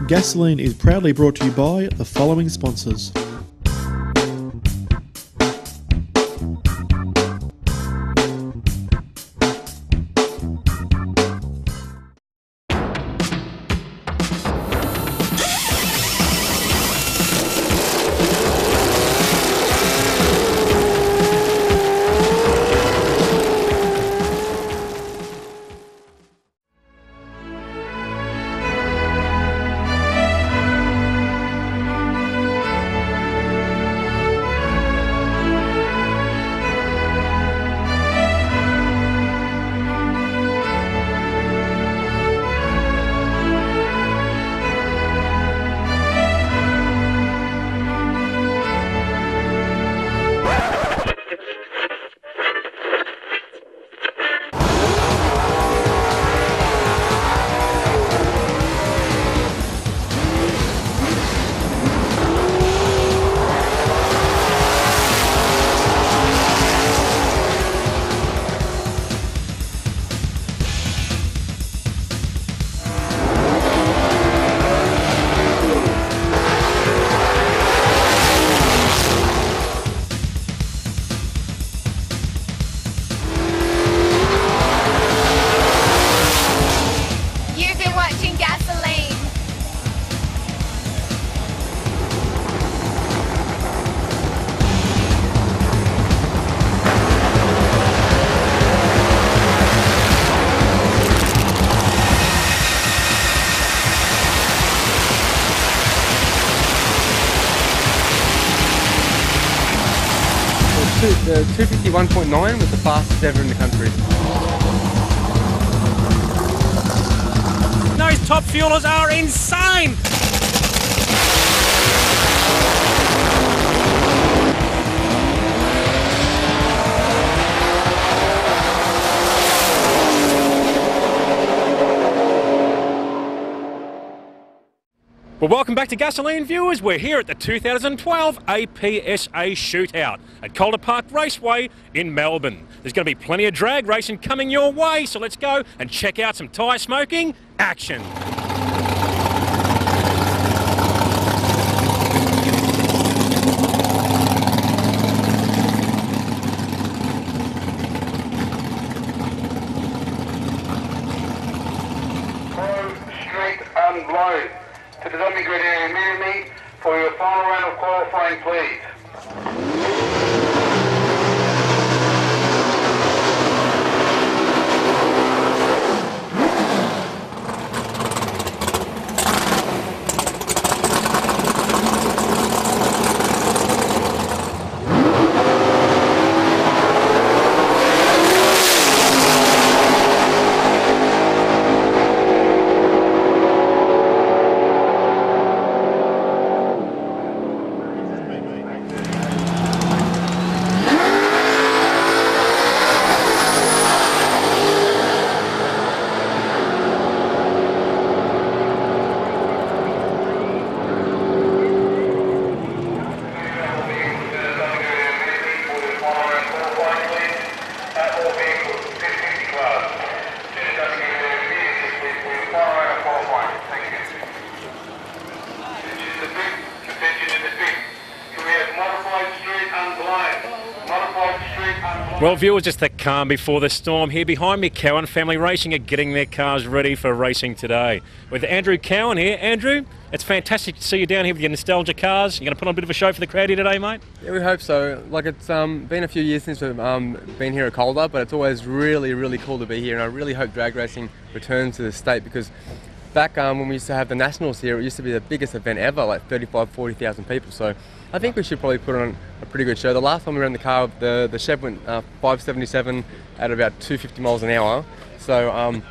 Gasoline is proudly brought to you by the following sponsors. The 251.9 was the fastest ever in the country. Those top fuelers are insane! Well, welcome back to Gasoline viewers. We're here at the 2012 APSA Shootout at Calder Park Raceway in Melbourne. There's going to be plenty of drag racing coming your way, so let's go and check out some tyre smoking action. Straight and low. To the dummy grid area immediately for your final round of qualifying, please. Well, viewers, just the calm before the storm here. Behind me, Cowan Family Racing are getting their cars ready for racing today. With Andrew Cowan here. Andrew, it's fantastic to see you down here with your nostalgia cars. You're going to put on a bit of a show for the crowd here today, mate? Yeah, we hope so. Like, it's been a few years since we've been here at Calder, but it's always really, really cool to be here, and I really hope drag racing returns to the state, because back when we used to have the Nationals here, it used to be the biggest event ever, like 40,000 people. So I think we should probably put on a pretty good show. The last time we ran the car, the Chev went 577 at about 250 miles an hour. So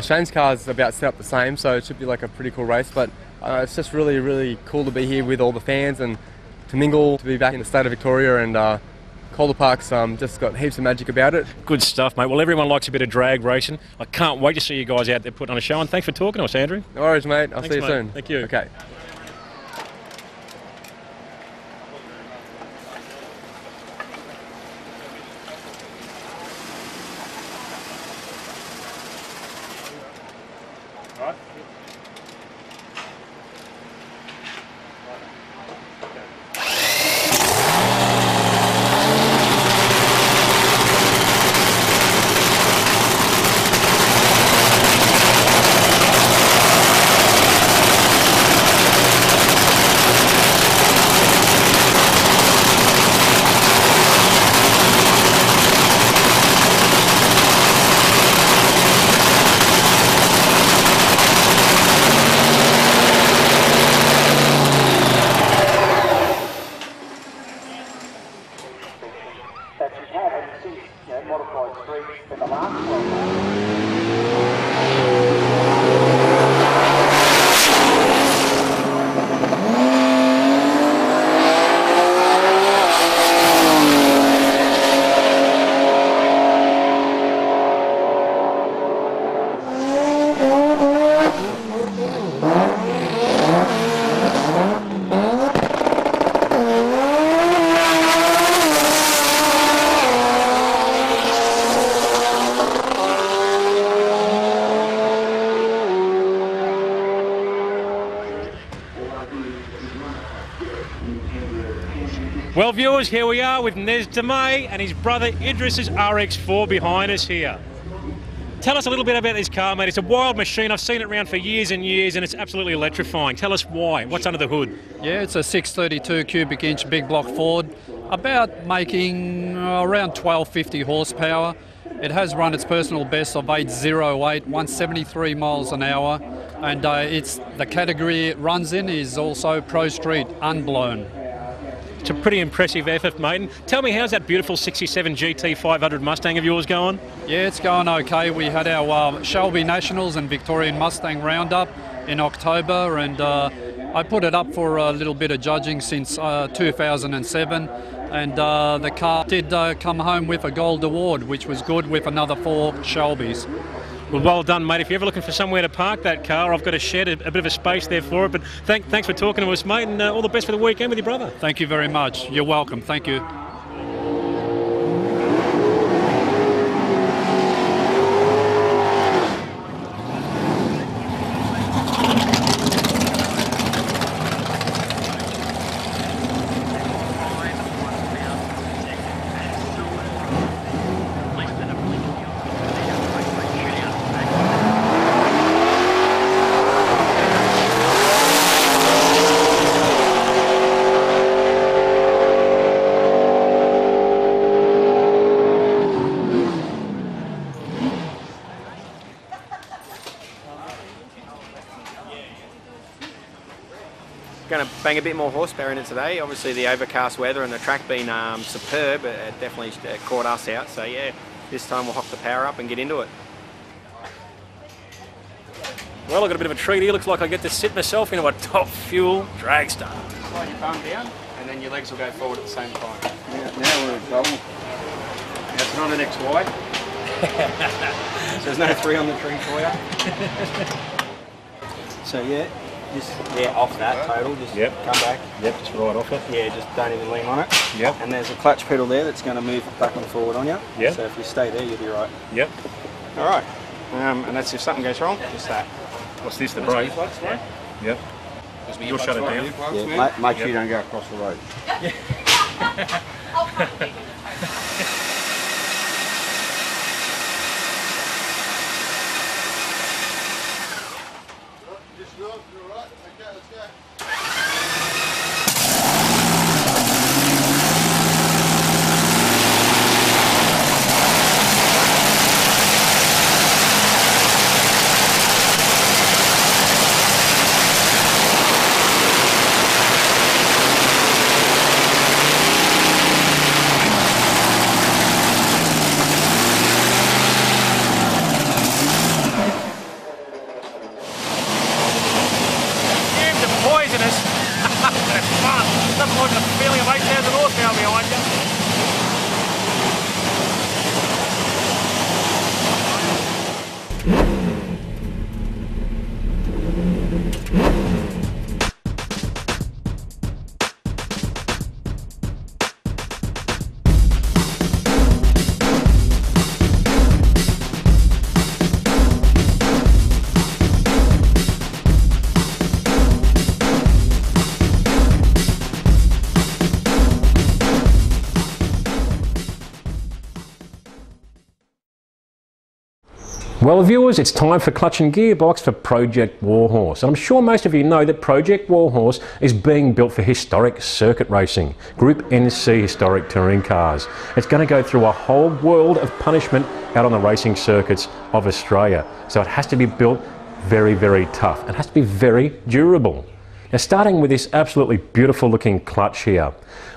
Shane's car is about set up the same, so it should be like a pretty cool race. But it's just really, really cool to be here with all the fans and to mingle, to be back in the state of Victoria, and Calder Park's just got heaps of magic about it. Good stuff, mate. Well, everyone likes a bit of drag racing. I can't wait to see you guys out there putting on a show, and thanks for talking to us, Andrew. No worries, mate. I'll see you mate. soon. Thank you. Okay. Well, viewers, here we are with Nez DeMay and his brother Idris's RX4 behind us here. Tell us a little bit about this car, mate. It's a wild machine. I've seen it around for years and years, and it's absolutely electrifying. Tell us why. What's under the hood? Yeah, it's a 632 cubic inch big block Ford, about making around 1250 horsepower. It has run its personal best of 808, 173 miles an hour, and it's the category it runs in is also Pro Street unblown. It's a pretty impressive effort, mate. And tell me, how's that beautiful 67 GT 500 Mustang of yours going? Yeah, it's going okay. We had our Shelby Nationals and Victorian Mustang Roundup in October, and I put it up for a little bit of judging since 2007, and the car did come home with a gold award, which was good, with another 4 Shelbys. Well done, mate. If you're ever looking for somewhere to park that car, I've got a shed, a bit of a space there for it. But thanks for talking to us, mate, and all the best for the weekend with your brother. Thank you very much. You're welcome. Thank you. Going to bang a bit more horsepower in it today. Obviously the overcast weather and the track being superb, it definitely caught us out. So yeah, this time we'll hock the power up and get into it. Well, I've got a bit of a treat here. Looks like I get to sit myself into a top fuel dragster. Slide your bum down and then your legs will go forward at the same time. Yeah, now we're in trouble. That's not an XY. So there's no 3 on the tree for you. So yeah. Just off that total, just come back. Yep, just right off it. Yeah, just don't even lean on it. Yep. And there's a clutch pedal there that's going to move back and forward on you. Yep. So if you stay there, you'll be right. Yep. All right. And that's if something goes wrong, just that. What's this, the brake? Yep. You'll shut it down. Yeah, make sure you don't go across the road. Well, viewers, it's time for Clutch and Gearbox for Project Warhorse. And I'm sure most of you know that Project Warhorse is being built for historic circuit racing, Group NC historic touring cars. It's going to go through a whole world of punishment out on the racing circuits of Australia. So it has to be built very, very tough. It has to be very durable. Now, starting with this absolutely beautiful looking clutch here.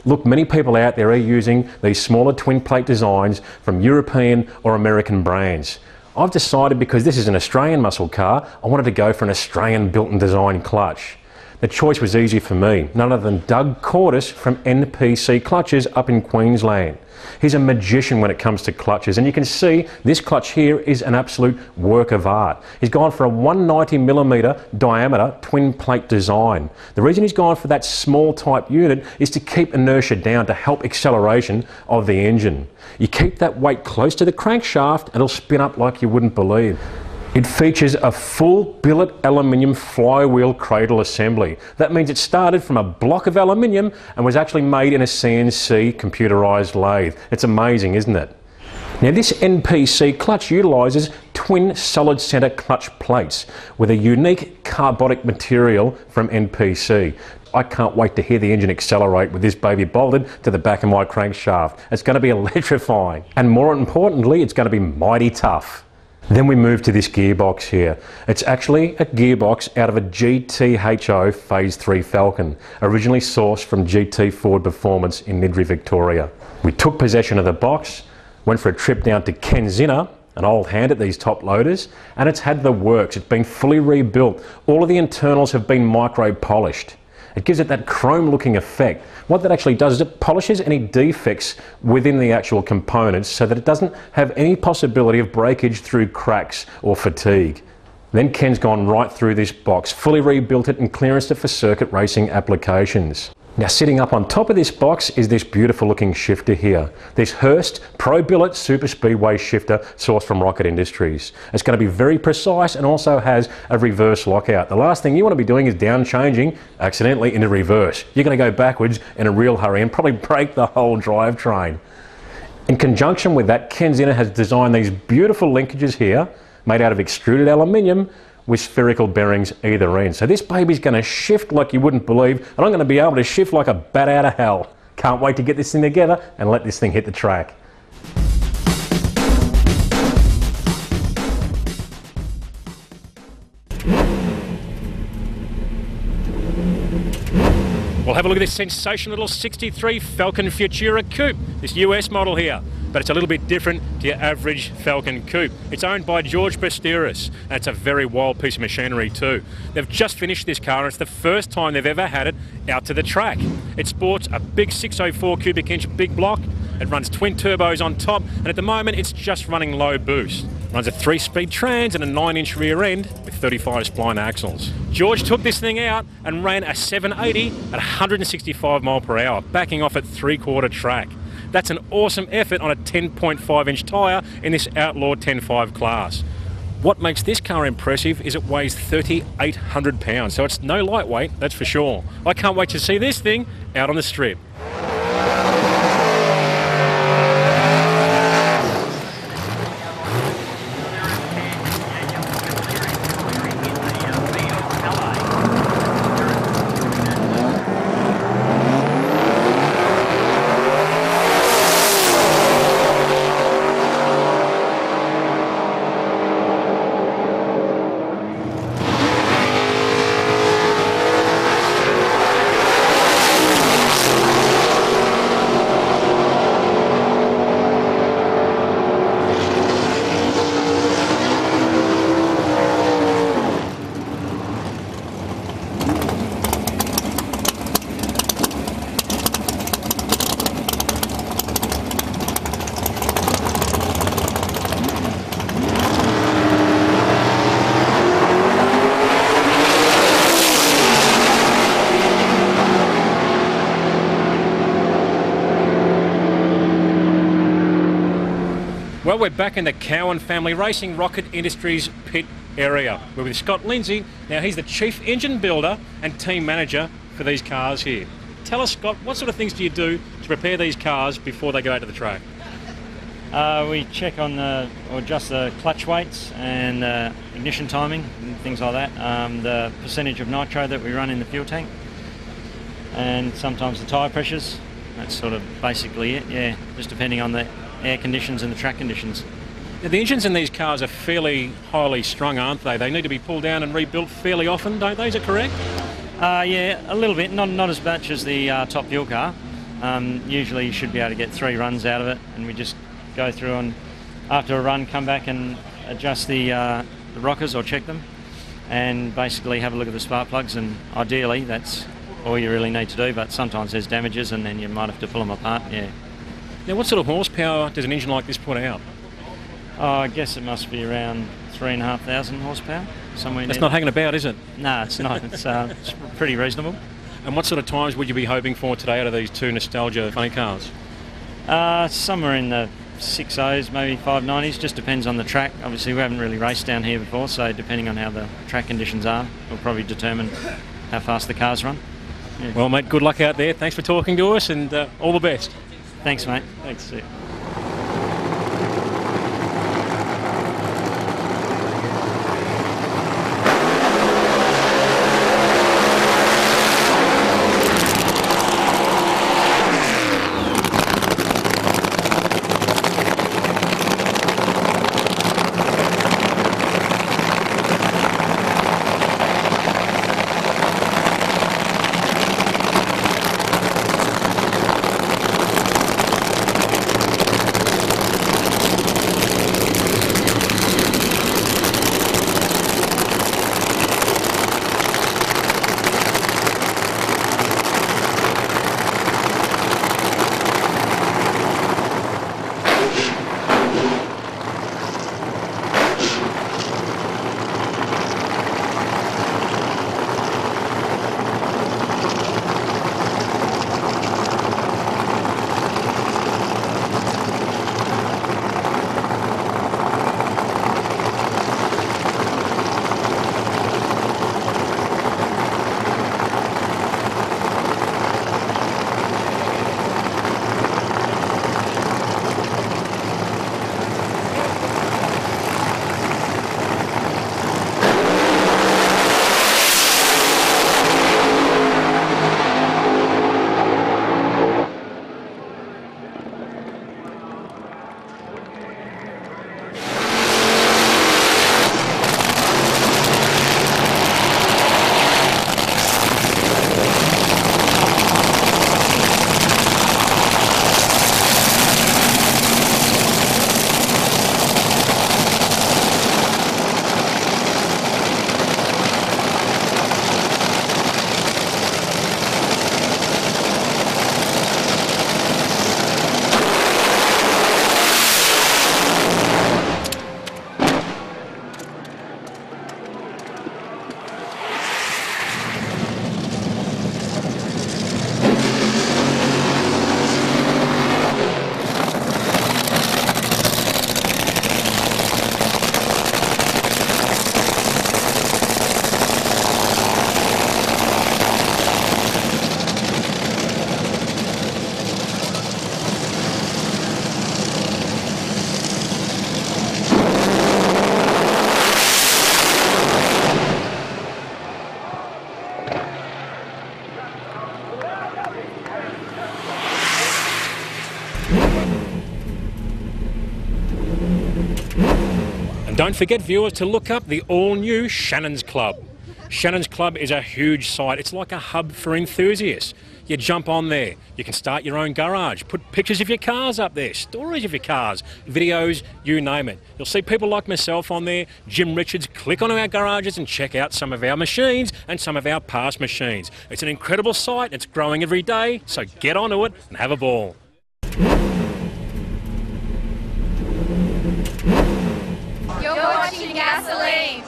Look, many people out there are using these smaller twin plate designs from European or American brands. I've decided, because this is an Australian muscle car, I wanted to go for an Australian built and designed clutch. The choice was easy for me, none other than Doug Cortis from NPC Clutches up in Queensland. He's a magician when it comes to clutches, and you can see this clutch here is an absolute work of art. He's gone for a 190mm diameter twin plate design. The reason he's gone for that small type unit is to keep inertia down, to help acceleration of the engine. You keep that weight close to the crankshaft and it'll spin up like you wouldn't believe. It features a full billet aluminium flywheel cradle assembly. That means it started from a block of aluminium and was actually made in a CNC computerised lathe. It's amazing, isn't it? Now this NPC clutch utilises twin solid centre clutch plates with a unique carbonic material from NPC. I can't wait to hear the engine accelerate with this baby bolted to the back of my crankshaft. It's going to be electrifying, and more importantly, it's going to be mighty tough. Then we move to this gearbox here. It's actually a gearbox out of a GTHO Phase 3 Falcon, originally sourced from GT Ford Performance in Nidri, Victoria. We took possession of the box, went for a trip down to Kenzina, an old hand at these top loaders, and it's had the works. It's been fully rebuilt. All of the internals have been micro polished. It gives it that chrome looking effect. What that actually does is it polishes any defects within the actual components so that it doesn't have any possibility of breakage through cracks or fatigue. Then Ken's gone right through this box, fully rebuilt it and clearanced it for circuit racing applications. Now sitting up on top of this box is this beautiful looking shifter here. This Hurst Pro Billet Super Speedway shifter sourced from Rocket Industries. It's going to be very precise and also has a reverse lockout. The last thing you want to be doing is down changing accidentally into reverse. You're going to go backwards in a real hurry and probably break the whole drivetrain. In conjunction with that, Kenzina has designed these beautiful linkages here made out of extruded aluminium with spherical bearings either end. So this baby's going to shift like you wouldn't believe, and I'm going to be able to shift like a bat out of hell. Can't wait to get this thing together and let this thing hit the track. We'll have a look at this sensational little 63 Falcon Futura coupe, this US model here. But it's a little bit different to your average Falcon coupe. It's owned by George Pasteris, and it's a very wild piece of machinery too. They've just finished this car, and it's the first time they've ever had it out to the track. It sports a big 604 cubic inch big block. It runs twin turbos on top, and at the moment it's just running low boost. Runs a 3-speed trans and a 9-inch rear end with 35 spline axles. George took this thing out and ran a 780 at 165 mile per hour, backing off at 3/4 track. That's an awesome effort on a 10.5 inch tyre in this Outlaw 10.5 class. What makes this car impressive is it weighs 3,800 pounds, so it's no lightweight, that's for sure. I can't wait to see this thing out on the strip. Well, we're back in the Cowan Family Racing Rocket Industries pit area. We're with Scott Lindsay. Now, he's the chief engine builder and team manager for these cars here. Tell us, Scott, what sort of things do you do to prepare these cars before they go out to the track? We check on or adjust the clutch weights and ignition timing and things like that. The percentage of nitro that we run in the fuel tank, and sometimes the tyre pressures. That's sort of basically it, yeah, just depending on the air conditions and the track conditions. Now, the engines in these cars are fairly highly strung, aren't they? They need to be pulled down and rebuilt fairly often, don't they? Is that correct? Yeah, a little bit, not as much as the top fuel car. Usually you should be able to get 3 runs out of it, and we just go through and after a run come back and adjust the rockers or check them, and basically have a look at the spark plugs, and ideally that's all you really need to do, but sometimes there's damages and then you might have to pull them apart, yeah. Now, what sort of horsepower does an engine like this put out? Oh, I guess it must be around 3,500 horsepower, somewhere. That's not hanging about, is it? No, it's not. It's pretty reasonable. And what sort of times would you be hoping for today out of these two nostalgia funny cars? Somewhere in the 5.60s, maybe 5.90s, just depends on the track. Obviously we haven't really raced down here before, so depending on how the track conditions are, will probably determine how fast the cars run. Yeah. Well, mate, good luck out there. Thanks for talking to us, and all the best. Thanks, mate. Thanks. See you. Don't forget, viewers, to look up the all-new Shannons Club. Shannons Club is a huge site. It's like a hub for enthusiasts. You jump on there, you can start your own garage, put pictures of your cars up there, stories of your cars, videos, you name it. You'll see people like myself on there, Jim Richards. Click onto our garages and check out some of our machines and some of our past machines. It's an incredible site, it's growing every day, so get onto it and have a ball. You're watching Gasolene.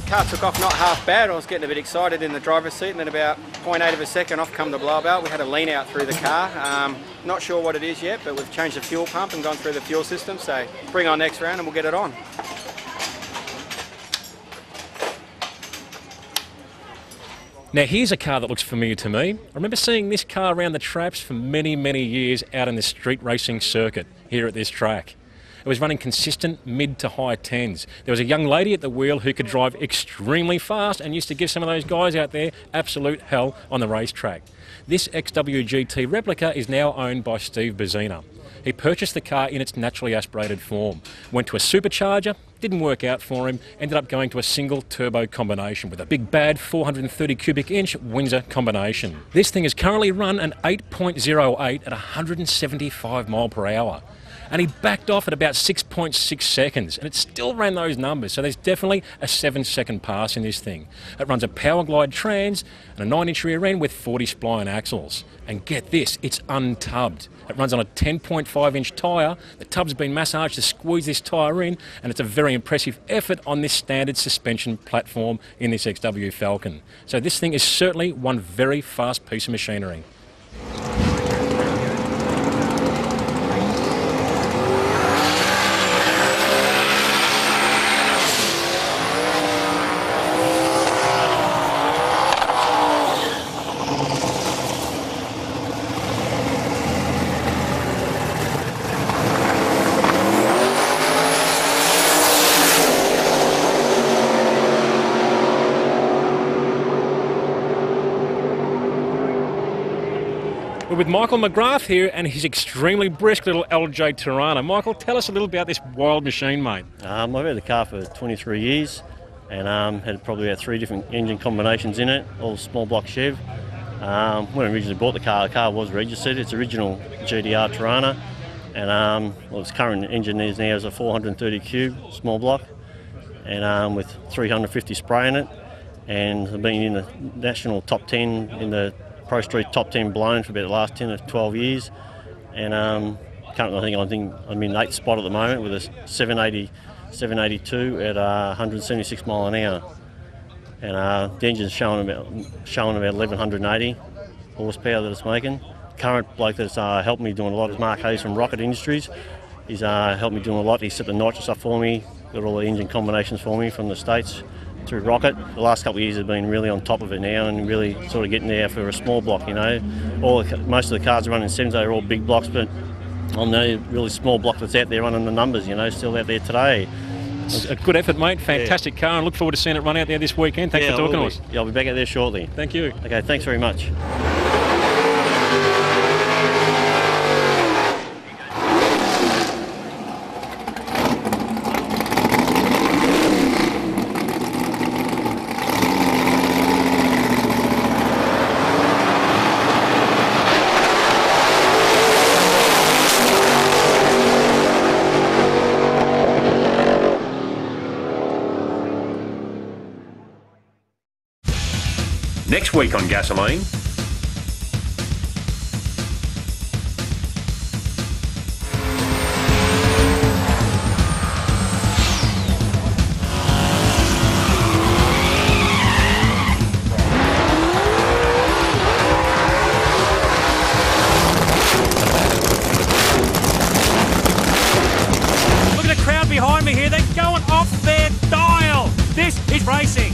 Car took off not half bad. I was getting a bit excited in the driver's seat, and then about 0.8 of a second off come the blow belt. We had a lean out through the car. Not sure what it is yet, but we've changed the fuel pump and gone through the fuel system, so bring on next round and we'll get it on. Now here's a car that looks familiar to me. I remember seeing this car around the traps for many, many years out in the street racing circuit here at this track. It was running consistent mid to high 10s. There was a young lady at the wheel who could drive extremely fast and used to give some of those guys out there absolute hell on the racetrack. This XWGT replica is now owned by Steve Bazzina. He purchased the car in its naturally aspirated form, went to a supercharger, didn't work out for him, ended up going to a single turbo combination with a big bad 430 cubic inch Windsor combination. This thing is currently run an 8.08 at 175 mile per hour. And he backed off at about 6.6 seconds, and it still ran those numbers, so there's definitely a 7-second pass in this thing. It runs a Powerglide trans and a 9-inch rear end with 40 spline axles. And get this, it's untubbed. It runs on a 10.5-inch tyre. The tub's been massaged to squeeze this tyre in, and it's a very impressive effort on this standard suspension platform in this XW Falcon. So this thing is certainly one very fast piece of machinery. We're with Michael McGrath here and his extremely brisk little LJ Torana. Michael, tell us a little about this wild machine, mate. I've had the car for 23 years and had probably about 3 different engine combinations in it, all small block Chev. When I originally bought the car was registered. It's original GDR Torana, and its current engine is now is a 430 cube small block, and with 350 spray in it. And I've been in the national top 10 in the Pro Street top 10 blown for about the last 10 or 12 years, and currently I think I'm in 8th spot at the moment with a 782 at 176 mile an hour, and the engine's showing about 1180 horsepower that it's making. Current bloke that's helped me doing a lot is Mark Hayes from Rocket Industries. He's helped me doing a lot. He set the nitrous up for me, got all the engine combinations for me from the States through Rocket. The last couple of years have been really on top of it now and really sort of getting there for a small block, you know. Most of the cars are running 7s, they're all big blocks, but I'm the really small block that's out there running the numbers, you know, still out there today. It's a good effort, mate. Fantastic car, and look forward to seeing it run out there this weekend. Thanks for talking to us. Yeah, I'll be back out there shortly. Thank you. Okay, thanks very much. Next week on Gasoline. Look at the crowd behind me here. They're going off their dial. This is racing.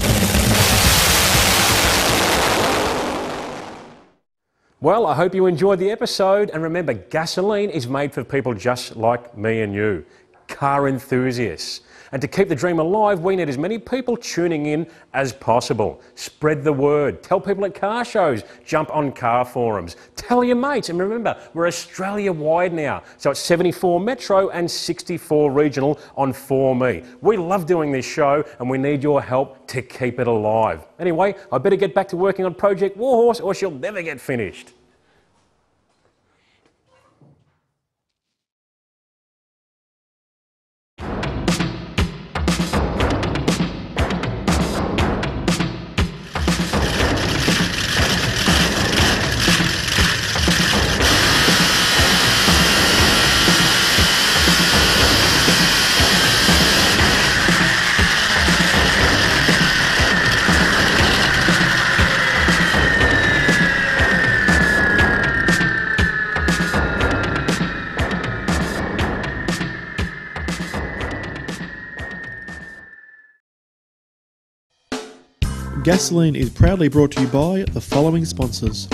Well, I hope you enjoyed the episode, and remember, Gasoline is made for people just like me and you, car enthusiasts. And to keep the dream alive, we need as many people tuning in as possible. Spread the word, tell people at car shows, jump on car forums, tell your mates, and remember, we're Australia-wide now, so it's 74 metro and 64 regional on 4Me. We love doing this show, and we need your help to keep it alive. Anyway, I better get back to working on Project Warhorse, or she'll never get finished. Gasoline is proudly brought to you by the following sponsors.